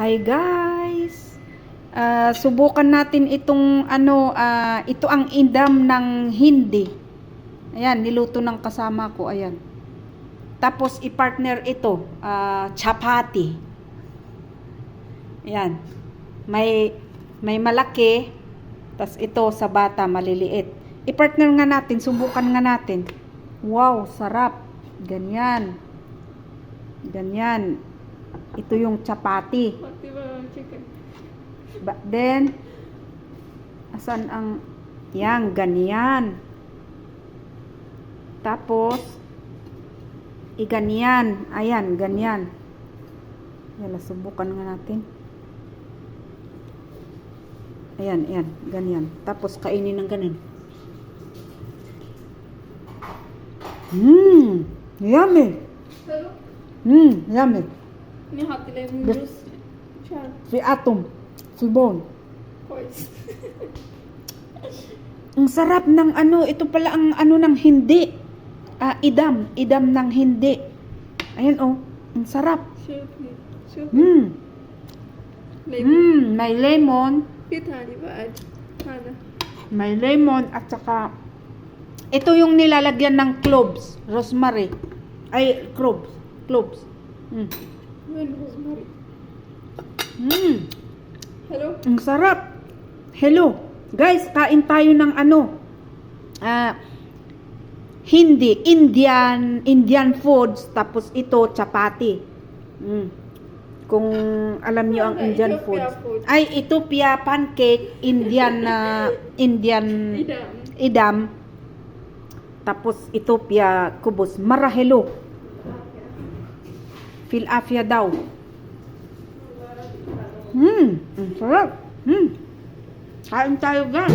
Hi guys! Subukan natin itong ito ang indam ng hindi. Ayan, niluto ng kasama ko, ayan. Tapos i-partner ito, chapati. Ayan. May malaki, tas ito sa bata maliliit. I-partner nga natin, subukan nga natin. Wow, sarap. Ganyan. Ganyan. Ito yung chapati. Then, asan ang, yan, ganyan. Tapos, ganyan. Ayan, ganyan. Yan, subukan nga natin. Ayan, ayan, ganyan. Tapos, kainin ng ganun. Yummy. Yummy. Ni hati lemon juice. Si Atom. Si Bon. Ang sarap ng ito pala ang ng hindi. Idam ng hindi. Ayan ang sarap. May lemon. May lemon at saka ito yung nilalagyan ng cloves, rosemary. Ay, cloves. Rosemary. Hello? Ang sarap. Hello. Guys, kain tayo ng hindi, Indian foods, tapos ito, chapati. Kung alam niyo ang Indian foods. Ay, ito pia pancake, Indian idam. Tapos ito pia kubos, marahelo. Philadelphia daw. Ang sarap. Kain tayo gan.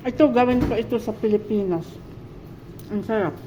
Ito, gawin ko ito sa Pilipinas. Ang sarap.